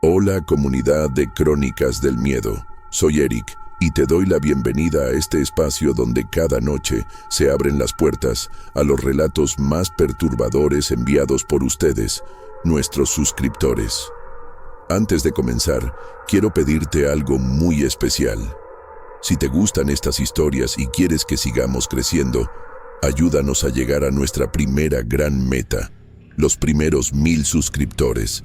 Hola comunidad de Crónicas del Miedo, soy Eric y te doy la bienvenida a este espacio donde cada noche se abren las puertas a los relatos más perturbadores enviados por ustedes, nuestros suscriptores. Antes de comenzar, quiero pedirte algo muy especial. Si te gustan estas historias y quieres que sigamos creciendo, ayúdanos a llegar a nuestra primera gran meta, los primeros 1000 suscriptores.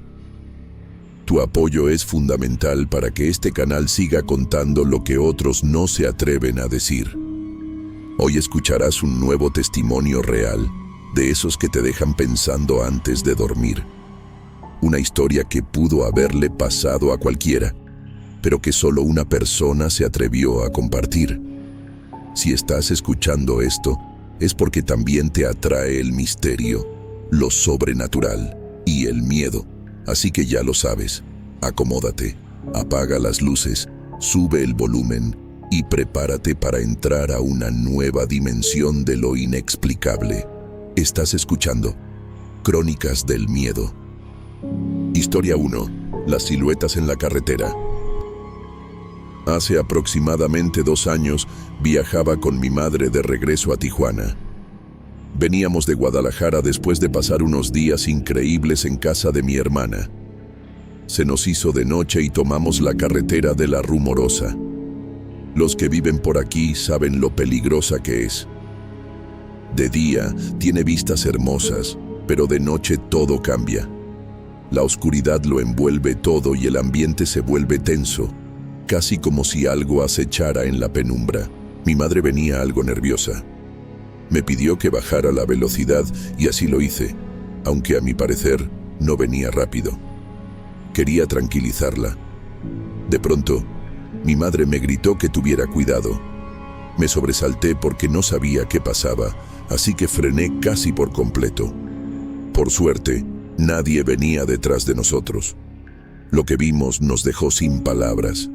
Tu apoyo es fundamental para que este canal siga contando lo que otros no se atreven a decir. Hoy escucharás un nuevo testimonio real, de esos que te dejan pensando antes de dormir. Una historia que pudo haberle pasado a cualquiera, pero que solo una persona se atrevió a compartir. Si estás escuchando esto, es porque también te atrae el misterio, lo sobrenatural y el miedo. Así que ya lo sabes, acomódate, apaga las luces, sube el volumen y prepárate para entrar a una nueva dimensión de lo inexplicable. Estás escuchando Crónicas del Miedo. Historia 1. Las siluetas en la carretera. Hace aproximadamente 2 años viajaba con mi madre de regreso a Tijuana. Veníamos de Guadalajara después de pasar unos días increíbles en casa de mi hermana. Se nos hizo de noche y tomamos la carretera de La Rumorosa. Los que viven por aquí saben lo peligrosa que es. De día tiene vistas hermosas, pero de noche todo cambia. La oscuridad lo envuelve todo y el ambiente se vuelve tenso, casi como si algo acechara en la penumbra. Mi madre venía algo nerviosa. Me pidió que bajara la velocidad y así lo hice, aunque a mi parecer no venía rápido. Quería tranquilizarla. De pronto, mi madre me gritó que tuviera cuidado. Me sobresalté porque no sabía qué pasaba, así que frené casi por completo. Por suerte, nadie venía detrás de nosotros. Lo que vimos nos dejó sin palabras.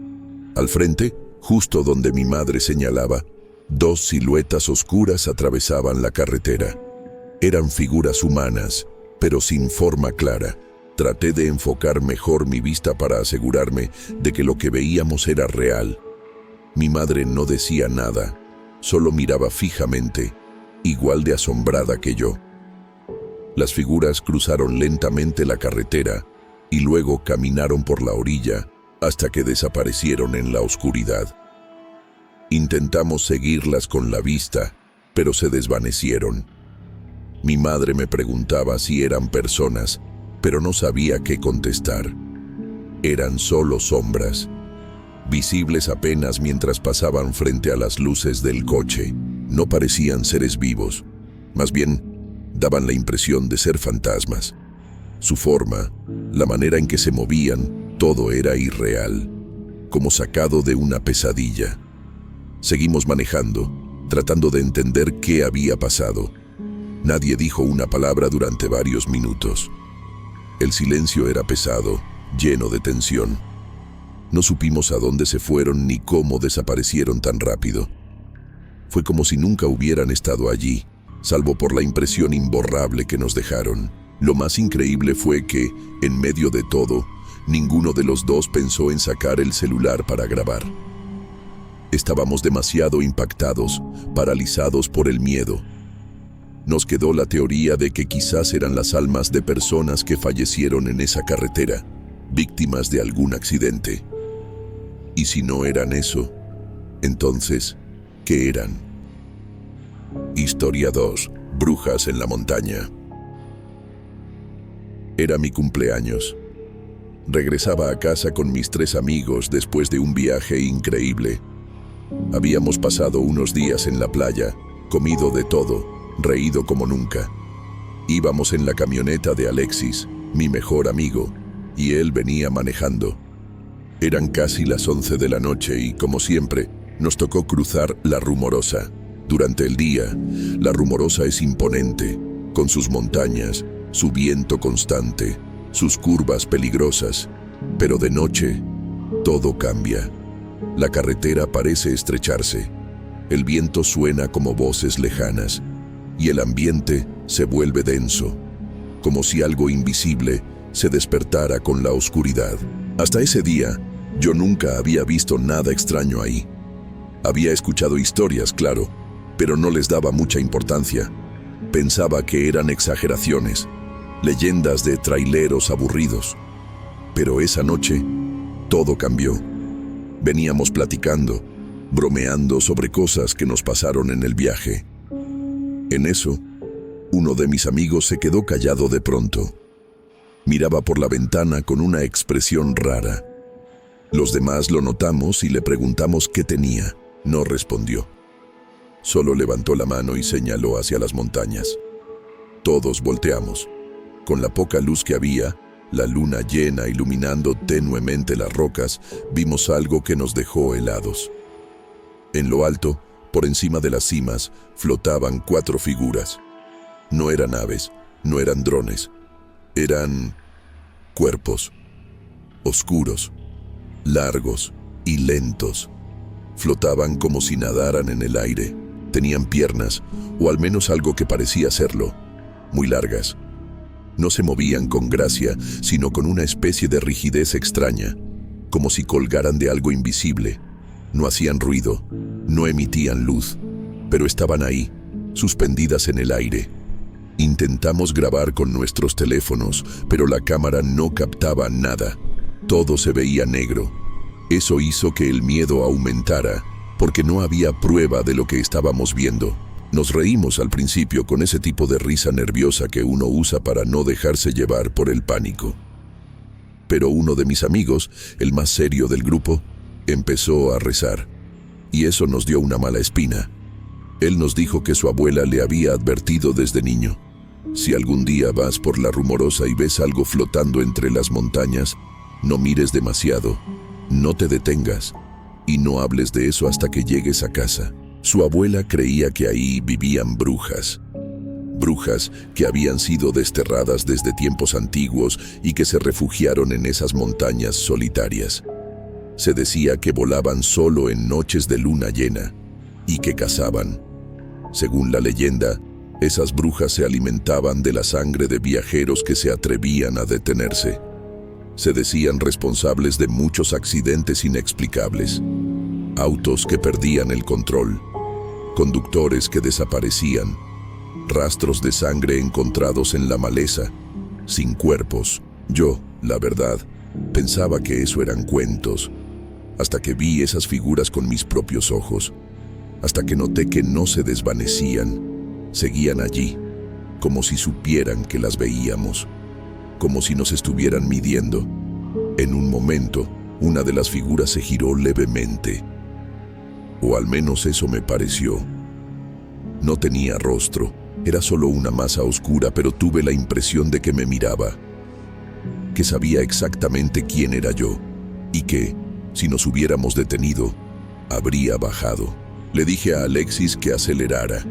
Al frente, justo donde mi madre señalaba, 2 siluetas oscuras atravesaban la carretera. Eran figuras humanas, pero sin forma clara. Traté de enfocar mejor mi vista para asegurarme de que lo que veíamos era real. Mi madre no decía nada, solo miraba fijamente, igual de asombrada que yo. Las figuras cruzaron lentamente la carretera y luego caminaron por la orilla hasta que desaparecieron en la oscuridad. Intentamos seguirlas con la vista, pero se desvanecieron. Mi madre me preguntaba si eran personas, pero no sabía qué contestar. Eran solo sombras, visibles apenas mientras pasaban frente a las luces del coche. No parecían seres vivos, más bien daban la impresión de ser fantasmas. Su forma, la manera en que se movían, todo era irreal, como sacado de una pesadilla. Seguimos manejando, tratando de entender qué había pasado. Nadie dijo una palabra durante varios minutos. El silencio era pesado, lleno de tensión. No supimos a dónde se fueron ni cómo desaparecieron tan rápido. Fue como si nunca hubieran estado allí, salvo por la impresión imborrable que nos dejaron. Lo más increíble fue que, en medio de todo, ninguno de los dos pensó en sacar el celular para grabar. Estábamos demasiado impactados, paralizados por el miedo. Nos quedó la teoría de que quizás eran las almas de personas que fallecieron en esa carretera, víctimas de algún accidente. Y si no eran eso, entonces, ¿qué eran? Historia 2. Brujas en la montaña. Era mi cumpleaños. Regresaba a casa con mis 3 amigos después de un viaje increíble. Habíamos pasado unos días en la playa, comido de todo, reído como nunca. Íbamos en la camioneta de Alexis, mi mejor amigo, y él venía manejando. Eran casi las 11 de la noche y, como siempre, nos tocó cruzar La Rumorosa. Durante el día, La Rumorosa es imponente, con sus montañas, su viento constante, sus curvas peligrosas, pero de noche, todo cambia. La carretera parece estrecharse, el viento suena como voces lejanas, y el ambiente se vuelve denso, como si algo invisible se despertara con la oscuridad. Hasta ese día, yo nunca había visto nada extraño ahí. Había escuchado historias, claro, pero no les daba mucha importancia. Pensaba que eran exageraciones, leyendas de traileros aburridos. Pero esa noche, todo cambió. Veníamos platicando, bromeando sobre cosas que nos pasaron en el viaje. En eso, uno de mis amigos se quedó callado de pronto. Miraba por la ventana con una expresión rara. Los demás lo notamos y le preguntamos qué tenía. No respondió. Solo levantó la mano y señaló hacia las montañas. Todos volteamos. Con la poca luz que había, la luna llena iluminando tenuemente las rocas, vimos algo que nos dejó helados. En lo alto, por encima de las cimas, flotaban 4 figuras. No eran aves, no eran drones. Eran cuerpos, oscuros, largos y lentos. Flotaban como si nadaran en el aire. Tenían piernas, o al menos algo que parecía serlo, muy largas. No se movían con gracia, sino con una especie de rigidez extraña, como si colgaran de algo invisible. No hacían ruido, no emitían luz, pero estaban ahí, suspendidas en el aire. Intentamos grabar con nuestros teléfonos, pero la cámara no captaba nada. Todo se veía negro. Eso hizo que el miedo aumentara, porque no había prueba de lo que estábamos viendo. Nos reímos al principio con ese tipo de risa nerviosa que uno usa para no dejarse llevar por el pánico. Pero uno de mis amigos, el más serio del grupo, empezó a rezar, y eso nos dio una mala espina. Él nos dijo que su abuela le había advertido desde niño: si algún día vas por la Rumorosa y ves algo flotando entre las montañas, no mires demasiado, no te detengas y no hables de eso hasta que llegues a casa. Su abuela creía que ahí vivían brujas. Brujas que habían sido desterradas desde tiempos antiguos y que se refugiaron en esas montañas solitarias. Se decía que volaban solo en noches de luna llena y que cazaban. Según la leyenda, esas brujas se alimentaban de la sangre de viajeros que se atrevían a detenerse. Se decían responsables de muchos accidentes inexplicables. Autos que perdían el control, conductores que desaparecían, rastros de sangre encontrados en la maleza, sin cuerpos. Yo, la verdad, pensaba que eso eran cuentos, hasta que vi esas figuras con mis propios ojos, hasta que noté que no se desvanecían, seguían allí, como si supieran que las veíamos, como si nos estuvieran midiendo. En un momento, una de las figuras se giró levemente, o al menos eso me pareció. No tenía rostro, era solo una masa oscura, pero tuve la impresión de que me miraba, que sabía exactamente quién era yo, y que, si nos hubiéramos detenido, habría bajado. Le dije a Alexis que acelerara.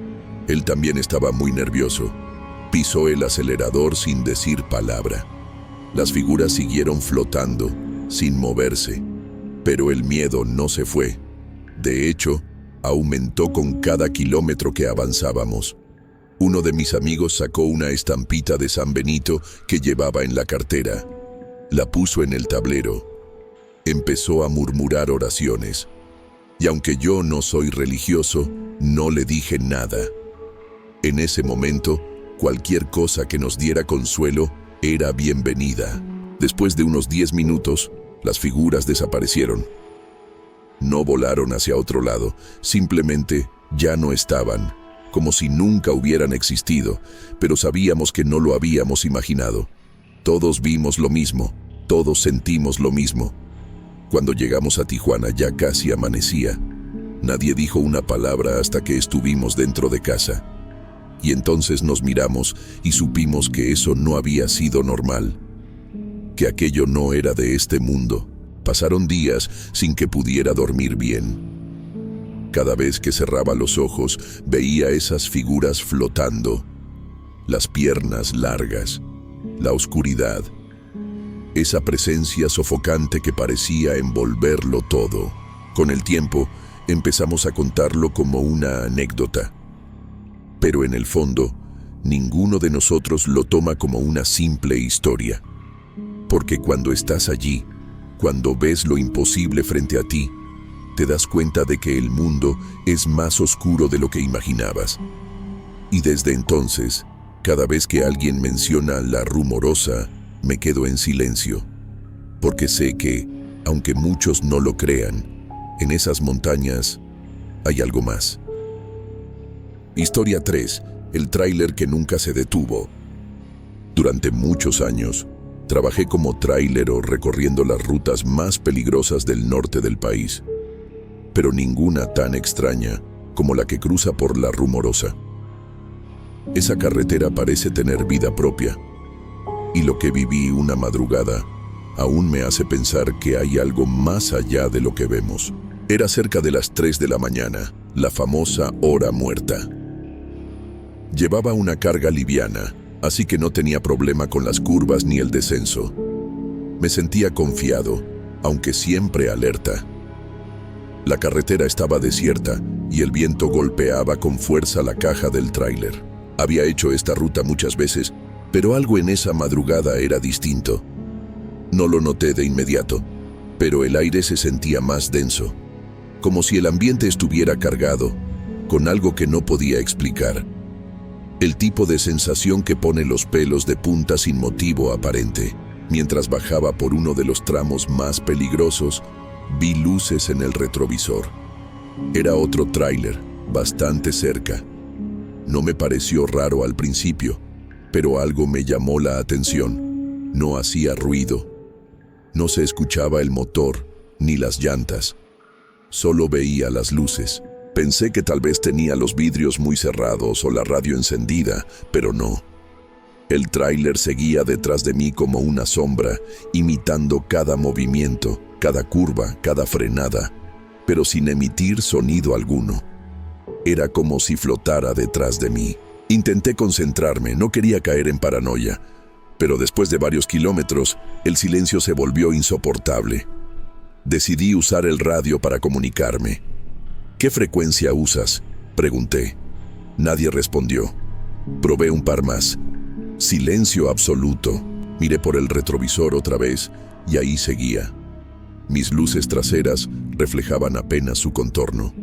Él también estaba muy nervioso. Pisó el acelerador sin decir palabra. Las figuras siguieron flotando, sin moverse, pero el miedo no se fue. De hecho, aumentó con cada kilómetro que avanzábamos. Uno de mis amigos sacó una estampita de San Benito que llevaba en la cartera. La puso en el tablero. Empezó a murmurar oraciones. Y aunque yo no soy religioso, no le dije nada. En ese momento, cualquier cosa que nos diera consuelo era bienvenida. Después de unos 10 minutos, las figuras desaparecieron. No volaron hacia otro lado, simplemente ya no estaban, como si nunca hubieran existido, pero sabíamos que no lo habíamos imaginado. Todos vimos lo mismo, todos sentimos lo mismo. Cuando llegamos a Tijuana ya casi amanecía. Nadie dijo una palabra hasta que estuvimos dentro de casa. Y entonces nos miramos y supimos que eso no había sido normal, que aquello no era de este mundo. Pasaron días sin que pudiera dormir bien. Cada vez que cerraba los ojos, veía esas figuras flotando, las piernas largas, la oscuridad, esa presencia sofocante que parecía envolverlo todo. Con el tiempo, empezamos a contarlo como una anécdota. Pero en el fondo, ninguno de nosotros lo toma como una simple historia. Porque cuando estás allí, Cuando ves lo imposible frente a ti, te das cuenta de que el mundo es más oscuro de lo que imaginabas. Y desde entonces, cada vez que alguien menciona la Rumorosa, me quedo en silencio, porque sé que, aunque muchos no lo crean, en esas montañas hay algo más. Historia 3. El tráiler que nunca se detuvo. Durante muchos años, trabajé como tráilero recorriendo las rutas más peligrosas del norte del país, pero ninguna tan extraña como la que cruza por la Rumorosa. Esa carretera parece tener vida propia, y lo que viví una madrugada aún me hace pensar que hay algo más allá de lo que vemos. Era cerca de las 3 de la mañana, la famosa hora muerta. Llevaba una carga liviana, así que no tenía problema con las curvas ni el descenso. Me sentía confiado, aunque siempre alerta. La carretera estaba desierta y el viento golpeaba con fuerza la caja del tráiler. Había hecho esta ruta muchas veces, pero algo en esa madrugada era distinto. No lo noté de inmediato, pero el aire se sentía más denso, como si el ambiente estuviera cargado, con algo que no podía explicar. El tipo de sensación que pone los pelos de punta sin motivo aparente. Mientras bajaba por uno de los tramos más peligrosos, vi luces en el retrovisor. Era otro tráiler, bastante cerca. No me pareció raro al principio, pero algo me llamó la atención. No hacía ruido. No se escuchaba el motor, ni las llantas. Solo veía las luces. Pensé que tal vez tenía los vidrios muy cerrados o la radio encendida, pero no. El tráiler seguía detrás de mí como una sombra, imitando cada movimiento, cada curva, cada frenada, pero sin emitir sonido alguno. Era como si flotara detrás de mí. Intenté concentrarme, no quería caer en paranoia, pero después de varios kilómetros, el silencio se volvió insoportable. Decidí usar el radio para comunicarme. ¿Qué frecuencia usas?, pregunté. Nadie respondió. Probé un par más. Silencio absoluto. Miré por el retrovisor otra vez y ahí seguía. Mis luces traseras reflejaban apenas su contorno.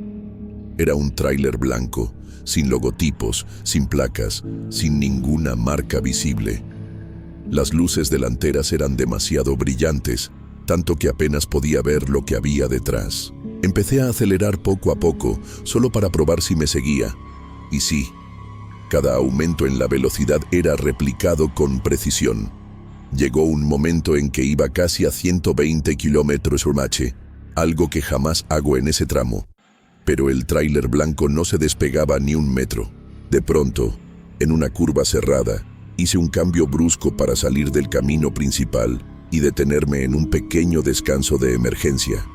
Era un tráiler blanco, sin logotipos, sin placas, sin ninguna marca visible. Las luces delanteras eran demasiado brillantes, tanto que apenas podía ver lo que había detrás. Empecé a acelerar poco a poco, solo para probar si me seguía. Y sí, cada aumento en la velocidad era replicado con precisión. Llegó un momento en que iba casi a 120 km/h, algo que jamás hago en ese tramo. Pero el tráiler blanco no se despegaba ni un metro. De pronto, en una curva cerrada, hice un cambio brusco para salir del camino principal y detenerme en un pequeño descanso de emergencia.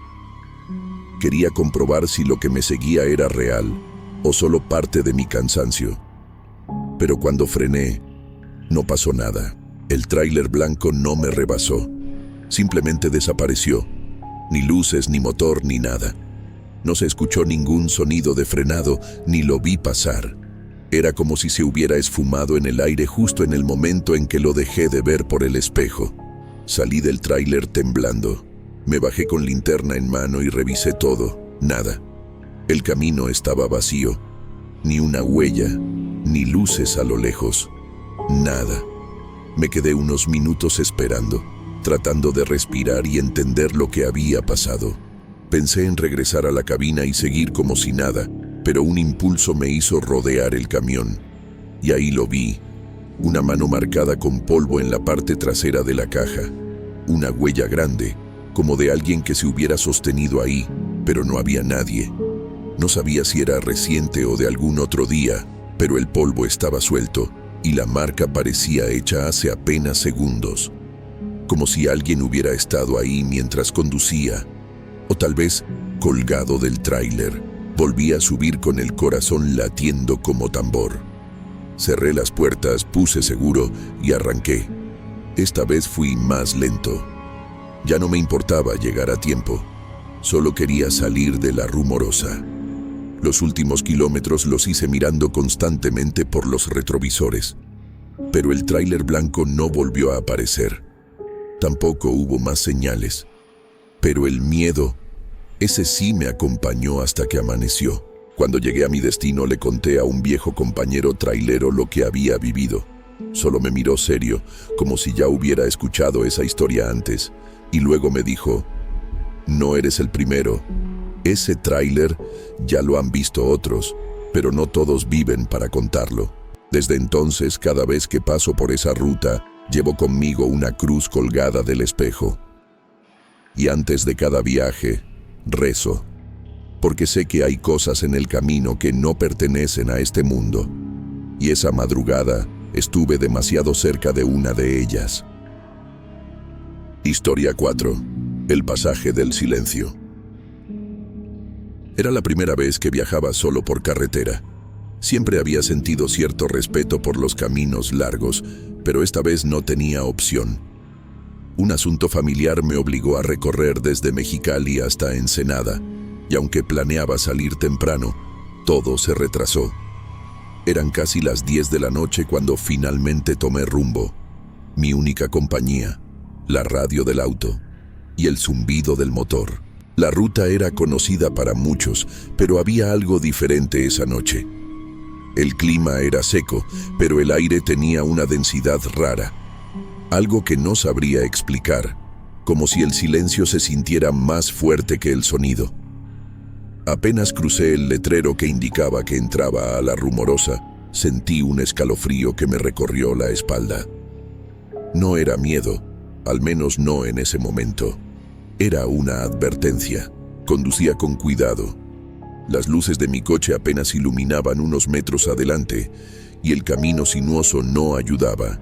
Quería comprobar si lo que me seguía era real o solo parte de mi cansancio. Pero cuando frené, no pasó nada. El tráiler blanco no me rebasó. Simplemente desapareció. Ni luces, ni motor, ni nada. No se escuchó ningún sonido de frenado, ni lo vi pasar. Era como si se hubiera esfumado en el aire justo en el momento en que lo dejé de ver por el espejo. Salí del tráiler temblando. Me bajé con linterna en mano y revisé todo. Nada. El camino estaba vacío. Ni una huella, ni luces a lo lejos. Nada. Me quedé unos minutos esperando, tratando de respirar y entender lo que había pasado. Pensé en regresar a la cabina y seguir como si nada, pero un impulso me hizo rodear el camión. Y ahí lo vi. Una mano marcada con polvo en la parte trasera de la caja. Una huella grande, como de alguien que se hubiera sostenido ahí, pero no había nadie. No sabía si era reciente o de algún otro día, pero el polvo estaba suelto y la marca parecía hecha hace apenas segundos. Como si alguien hubiera estado ahí mientras conducía, o tal vez colgado del tráiler. Volví a subir con el corazón latiendo como tambor. Cerré las puertas, puse seguro y arranqué. Esta vez fui más lento. Ya no me importaba llegar a tiempo. Solo quería salir de la Rumorosa. Los últimos kilómetros los hice mirando constantemente por los retrovisores. Pero el tráiler blanco no volvió a aparecer. Tampoco hubo más señales. Pero el miedo, ese sí me acompañó hasta que amaneció. Cuando llegué a mi destino le conté a un viejo compañero trailero lo que había vivido. Solo me miró serio, como si ya hubiera escuchado esa historia antes, y luego me dijo: no eres el primero. Ese tráiler ya lo han visto otros, pero no todos viven para contarlo. Desde entonces, cada vez que paso por esa ruta, llevo conmigo una cruz colgada del espejo. Y antes de cada viaje, rezo, porque sé que hay cosas en el camino que no pertenecen a este mundo. Y esa madrugada estuve demasiado cerca de una de ellas. Historia 4. El pasaje del silencio. Era la primera vez que viajaba solo por carretera. Siempre había sentido cierto respeto por los caminos largos, pero esta vez no tenía opción. Un asunto familiar me obligó a recorrer desde Mexicali hasta Ensenada, y aunque planeaba salir temprano, todo se retrasó. Eran casi las 10 de la noche cuando finalmente tomé rumbo. Mi única compañía, la radio del auto y el zumbido del motor. La ruta era conocida para muchos, pero había algo diferente esa noche. El clima era seco, pero el aire tenía una densidad rara. Algo que no sabría explicar, como si el silencio se sintiera más fuerte que el sonido. Apenas crucé el letrero que indicaba que entraba a La Rumorosa, sentí un escalofrío que me recorrió la espalda. No era miedo, al menos no en ese momento. Era una advertencia. Conducía con cuidado. Las luces de mi coche apenas iluminaban unos metros adelante, y el camino sinuoso no ayudaba.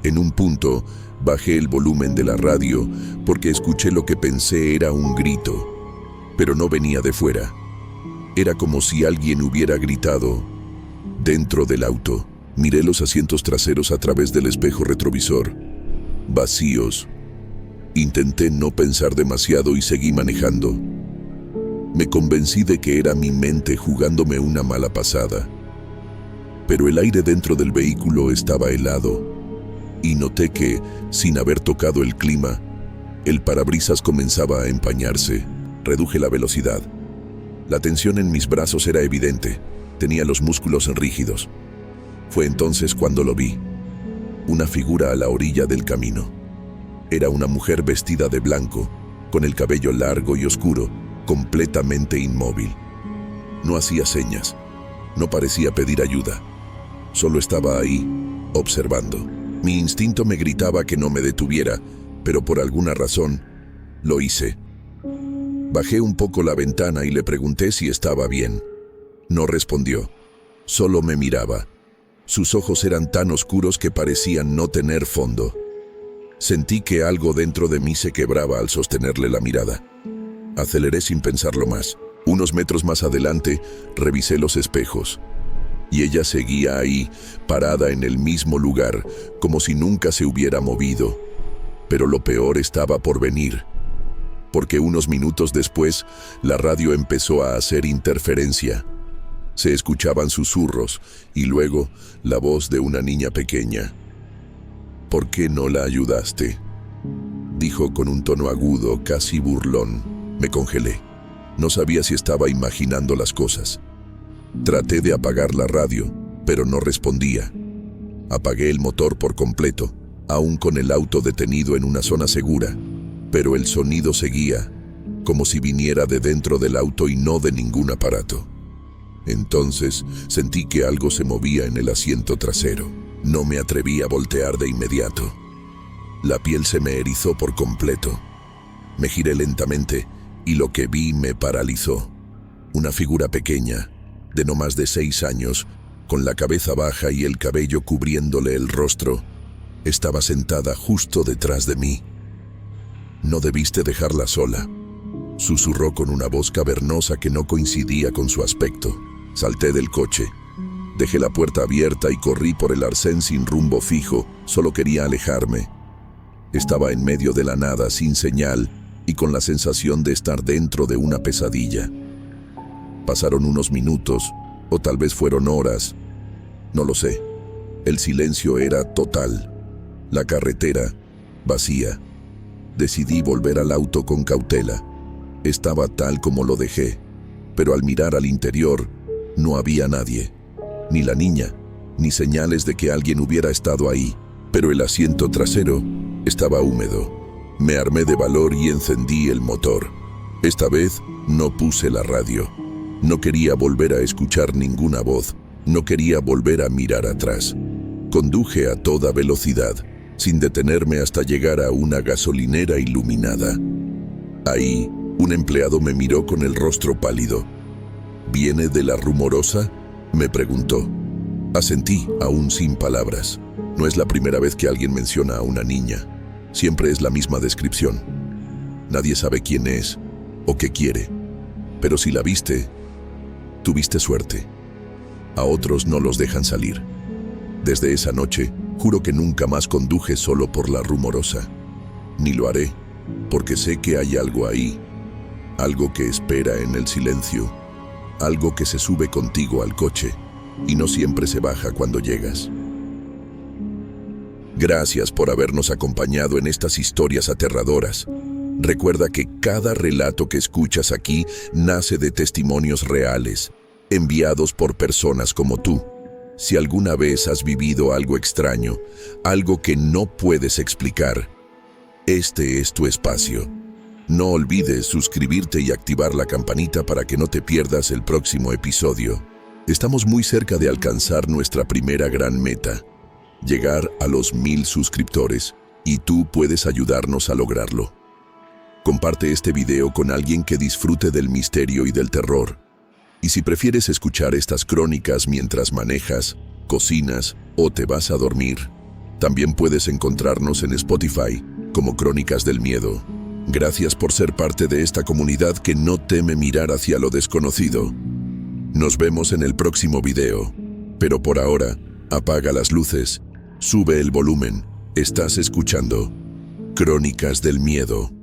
En un punto, bajé el volumen de la radio porque escuché lo que pensé era un grito, pero no venía de fuera. Era como si alguien hubiera gritado dentro del auto. Miré los asientos traseros a través del espejo retrovisor. Vacíos. Intenté no pensar demasiado y seguí manejando. Me convencí de que era mi mente jugándome una mala pasada. Pero el aire dentro del vehículo estaba helado, y noté que, sin haber tocado el clima, el parabrisas comenzaba a empañarse. Reduje la velocidad. La tensión en mis brazos era evidente. Tenía los músculos rígidos. Fue entonces cuando lo vi. Una figura a la orilla del camino. Era una mujer vestida de blanco, con el cabello largo y oscuro, completamente inmóvil. No hacía señas. No parecía pedir ayuda. Solo estaba ahí, observando. Mi instinto me gritaba que no me detuviera, pero por alguna razón, lo hice. Bajé un poco la ventana y le pregunté si estaba bien. No respondió. Solo me miraba. Sus ojos eran tan oscuros que parecían no tener fondo. Sentí que algo dentro de mí se quebraba al sostenerle la mirada. Aceleré sin pensarlo más. Unos metros más adelante, revisé los espejos. Y ella seguía ahí, parada en el mismo lugar, como si nunca se hubiera movido. Pero lo peor estaba por venir. Porque unos minutos después, la radio empezó a hacer interferencia. Se escuchaban susurros, y luego, la voz de una niña pequeña. «¿Por qué no la ayudaste?», dijo con un tono agudo, casi burlón. Me congelé. No sabía si estaba imaginando las cosas. Traté de apagar la radio, pero no respondía. Apagué el motor por completo, aún con el auto detenido en una zona segura, pero el sonido seguía, como si viniera de dentro del auto y no de ningún aparato. Entonces sentí que algo se movía en el asiento trasero. No me atreví a voltear de inmediato. La piel se me erizó por completo. Me giré lentamente y lo que vi me paralizó. Una figura pequeña, de no más de 6 años, con la cabeza baja y el cabello cubriéndole el rostro, estaba sentada justo detrás de mí. «No debiste dejarla sola», susurró con una voz cavernosa que no coincidía con su aspecto. Salté del coche. Dejé la puerta abierta y corrí por el arcén sin rumbo fijo. Solo quería alejarme. Estaba en medio de la nada, sin señal, y con la sensación de estar dentro de una pesadilla. Pasaron unos minutos, o tal vez fueron horas. No lo sé. El silencio era total. La carretera, vacía. Decidí volver al auto con cautela. Estaba tal como lo dejé, pero al mirar al interior, no había nadie. Ni la niña, ni señales de que alguien hubiera estado ahí. Pero el asiento trasero estaba húmedo. Me armé de valor y encendí el motor. Esta vez no puse la radio. No quería volver a escuchar ninguna voz. No quería volver a mirar atrás. Conduje a toda velocidad, sin detenerme hasta llegar a una gasolinera iluminada. Ahí, un empleado me miró con el rostro pálido. ¿Viene de la Rumorosa?, me preguntó. Asentí, aún sin palabras. No es la primera vez que alguien menciona a una niña. Siempre es la misma descripción. Nadie sabe quién es o qué quiere. Pero si la viste, tuviste suerte. A otros no los dejan salir. Desde esa noche, juro que nunca más conduje solo por la Rumorosa. Ni lo haré, porque sé que hay algo ahí. Algo que espera en el silencio. Algo que se sube contigo al coche y no siempre se baja cuando llegas. Gracias por habernos acompañado en estas historias aterradoras. Recuerda que cada relato que escuchas aquí nace de testimonios reales, enviados por personas como tú. Si alguna vez has vivido algo extraño, algo que no puedes explicar, este es tu espacio. No olvides suscribirte y activar la campanita para que no te pierdas el próximo episodio. Estamos muy cerca de alcanzar nuestra primera gran meta, llegar a los 1000 suscriptores, y tú puedes ayudarnos a lograrlo. Comparte este video con alguien que disfrute del misterio y del terror. Y si prefieres escuchar estas crónicas mientras manejas, cocinas o te vas a dormir, también puedes encontrarnos en Spotify como Crónicas del Miedo. Gracias por ser parte de esta comunidad que no teme mirar hacia lo desconocido. Nos vemos en el próximo video. Pero por ahora, apaga las luces, sube el volumen. Estás escuchando Crónicas del Miedo.